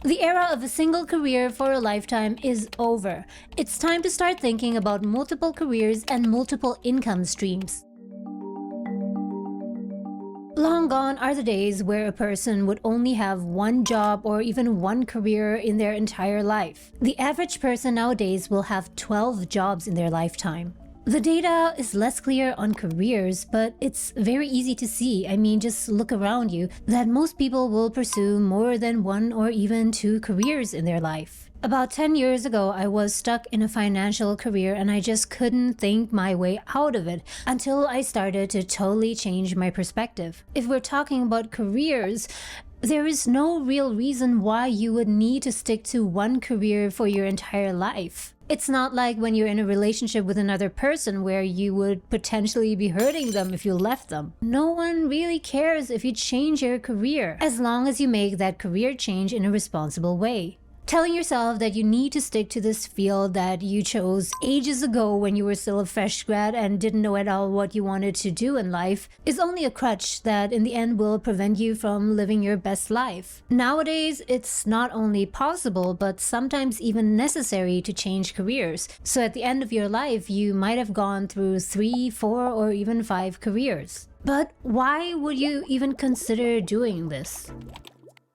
The era of a single career for a lifetime is over. It's time to start thinking about multiple careers and multiple income streams. Long gone are the days where a person would only have one job or even one career in their entire life. The average person nowadays will have 12 jobs in their lifetime. The data is less clear on careers, but it's very easy to see. I mean, just look around you, that most people will pursue more than one or even two careers in their life. About 10 years ago, I was stuck in a financial career and I just couldn't think my way out of it until I started to totally change my perspective. If we're talking about careers, there is no real reason why you would need to stick to one career for your entire life. It's not like when you're in a relationship with another person where you would potentially be hurting them if you left them. No one really cares if you change your career, as long as you make that career change in a responsible way. Telling yourself that you need to stick to this field that you chose ages ago when you were still a fresh grad and didn't know at all what you wanted to do in life is only a crutch that in the end will prevent you from living your best life. Nowadays, it's not only possible but sometimes even necessary to change careers. So at the end of your life, you might have gone through 3, 4, or even 5 careers. But why would you even consider doing this?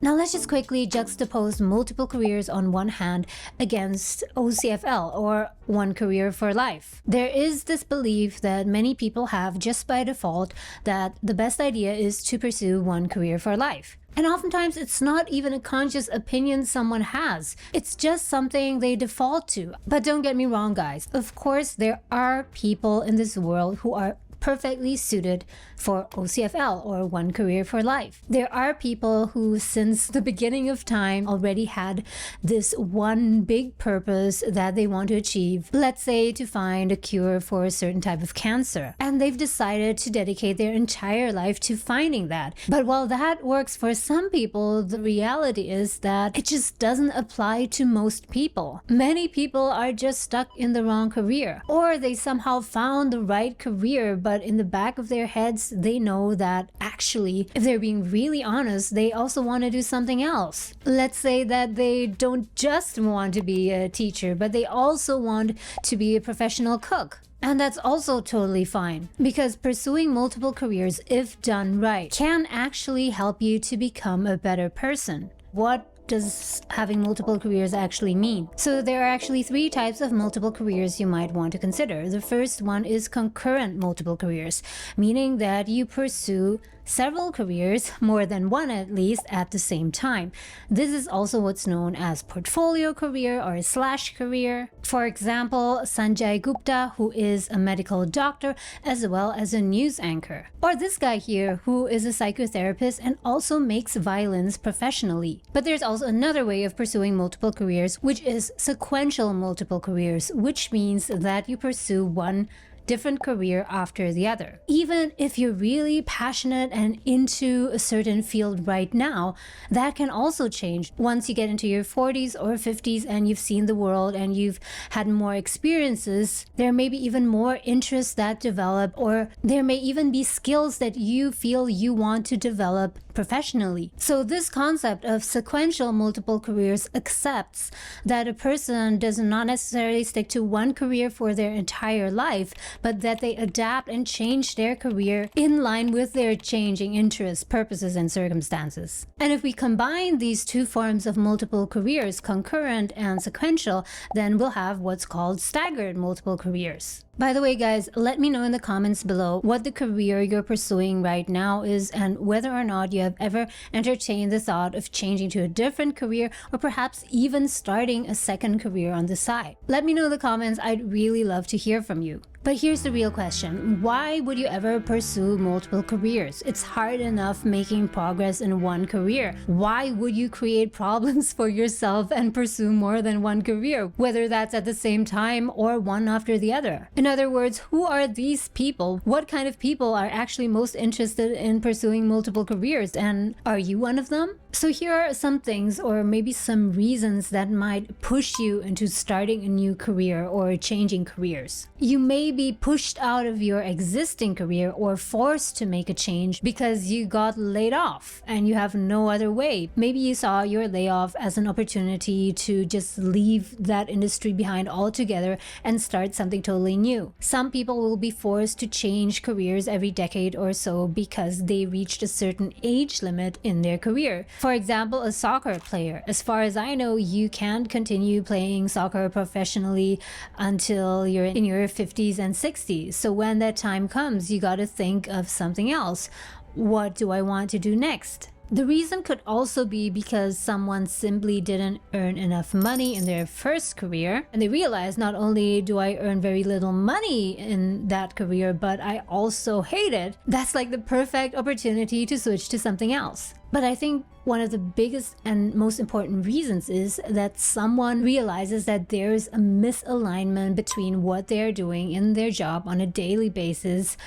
Now let's just quickly juxtapose multiple careers on one hand against OCFL, or one career for life. There is this belief that many people have just by default that the best idea is to pursue one career for life. And oftentimes it's not even a conscious opinion someone has. It's just something they default to. But don't get me wrong, guys. Of course, there are people in this world who are perfectly suited for OCFL, or one career for life. There are people who since the beginning of time already had this one big purpose that they want to achieve. Let's say to find a cure for a certain type of cancer. And they've decided to dedicate their entire life to finding that. But while that works for some people, the reality is that it just doesn't apply to most people. Many people are just stuck in the wrong career, or they somehow found the right career, but in the back of their heads, they know that actually, if they're being really honest, they also want to do something else. Let's say that they don't just want to be a teacher, but they also want to be a professional cook. And that's also totally fine, because pursuing multiple careers, if done right, can actually help you to become a better person. What does having multiple careers actually mean? So there are actually 3 types of multiple careers you might want to consider. The first one is concurrent multiple careers, meaning that you pursue several careers, more than one at least, at the same time. This is also what's known as portfolio career or slash career. For example, Sanjay Gupta, who is a medical doctor as well as a news anchor. Or this guy here, who is a psychotherapist and also makes violins professionally. But there's also another way of pursuing multiple careers, which is sequential multiple careers, which means that you pursue one different career after the other. Even if you're really passionate and into a certain field right now, that can also change. Once you get into your 40s or 50s and you've seen the world and you've had more experiences, there may be even more interests that develop, or there may even be skills that you feel you want to develop professionally. So this concept of sequential multiple careers accepts that a person does not necessarily stick to one career for their entire life, but that they adapt and change their career in line with their changing interests, purposes, and circumstances. And if we combine these 2 forms of multiple careers, concurrent and sequential, then we'll have what's called staggered multiple careers. By the way, guys, let me know in the comments below what the career you're pursuing right now is and whether or not you have ever entertained the thought of changing to a different career or perhaps even starting a second career on the side. Let me know in the comments. I'd really love to hear from you. But here's the real question. Why would you ever pursue multiple careers? It's hard enough making progress in one career. Why would you create problems for yourself and pursue more than one career, whether that's at the same time or one after the other? In other words, who are these people? What kind of people are actually most interested in pursuing multiple careers? And are you one of them? So here are some things, or maybe some reasons, that might push you into starting a new career or changing careers. You may be pushed out of your existing career or forced to make a change because you got laid off and you have no other way. Maybe you saw your layoff as an opportunity to just leave that industry behind altogether and start something totally new. Some people will be forced to change careers every decade or so because they reached a certain age limit in their career. For example, a soccer player. As far as I know, you can't continue playing soccer professionally until you're in your 50s and 60s. So when that time comes, you got to think of something else. What do I want to do next? The reason could also be because someone simply didn't earn enough money in their first career, and they realized, not only do I earn very little money in that career, but I also hate it. That's like the perfect opportunity to switch to something else. But I think one of the biggest and most important reasons is that someone realizes that there's a misalignment between what they're doing in their job on a daily basis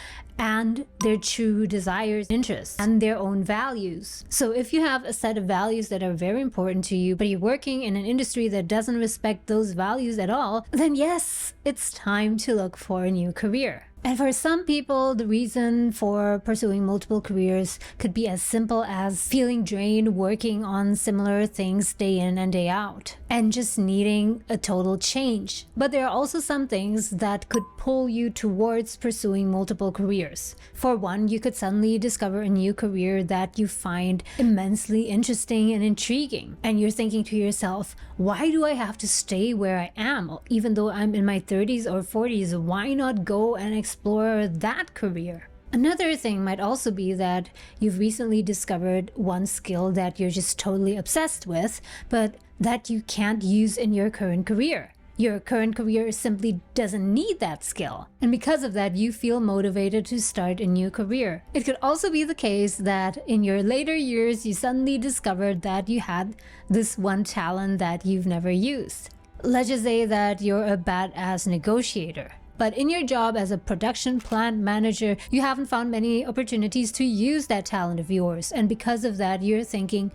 and their true desires, interests, and their own values. So if you have a set of values that are very important to you, but you're working in an industry that doesn't respect those values at all, then yes, it's time to look for a new career. And for some people, the reason for pursuing multiple careers could be as simple as feeling drained working on similar things day in and day out, and just needing a total change. But there are also some things that could pull you towards pursuing multiple careers. For one, you could suddenly discover a new career that you find immensely interesting and intriguing. And you're thinking to yourself, why do I have to stay where I am? Even though I'm in my 30s or 40s, why not go and explore that career? Another thing might also be that you've recently discovered one skill that you're just totally obsessed with, but that you can't use in your current career. Your current career simply doesn't need that skill, and because of that, you feel motivated to start a new career. It could also be the case that in your later years, you suddenly discovered that you had this one talent that you've never used. Let's just say that you're a badass negotiator. But in your job as a production plant manager, you haven't found many opportunities to use that talent of yours. And because of that, you're thinking,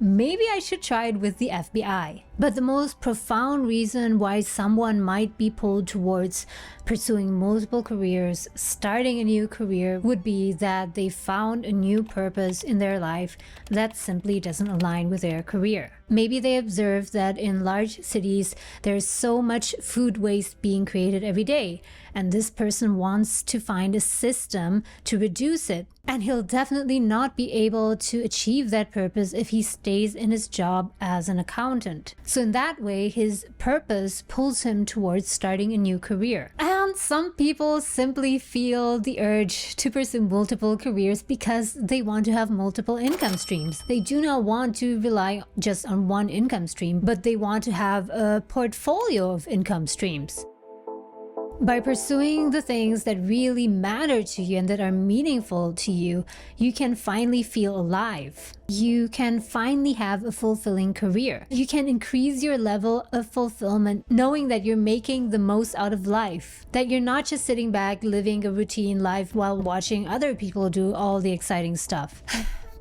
maybe I should try it with the FBI. But the most profound reason why someone might be pulled towards pursuing multiple careers, starting a new career, would be that they found a new purpose in their life that simply doesn't align with their career. Maybe they observed that in large cities, there's so much food waste being created every day, and this person wants to find a system to reduce it. And he'll definitely not be able to achieve that purpose if he stays in his job as an accountant. So in that way, his purpose pulls him towards starting a new career. And some people simply feel the urge to pursue multiple careers because they want to have multiple income streams. They do not want to rely just on one income stream, but they want to have a portfolio of income streams. By pursuing the things that really matter to you and that are meaningful to you, you can finally feel alive. You can finally have a fulfilling career. You can increase your level of fulfillment knowing that you're making the most out of life, that you're not just sitting back living a routine life while watching other people do all the exciting stuff.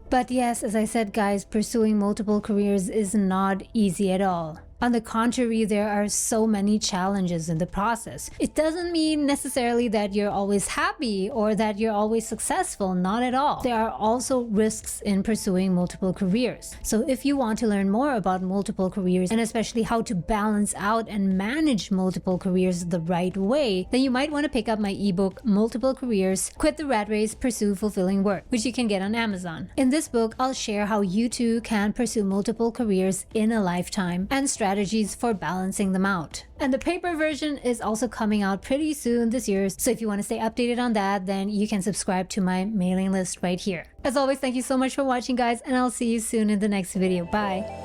But yes, as I said, guys, pursuing multiple careers is not easy at all. On the contrary, there are so many challenges in the process. It doesn't mean necessarily that you're always happy or that you're always successful, not at all. There are also risks in pursuing multiple careers. So if you want to learn more about multiple careers, and especially how to balance out and manage multiple careers the right way, then you might want to pick up my ebook, Multiple Careers, Quit the Rat Race, Pursue Fulfilling Work, which you can get on Amazon. In this book, I'll share how you too can pursue multiple careers in a lifetime and strategies for balancing them out. And the paper version is also coming out pretty soon this year, so if you want to stay updated on that, then you can subscribe to my mailing list right here. As always, thank you so much for watching, guys, and I'll see you soon in the next video. Bye!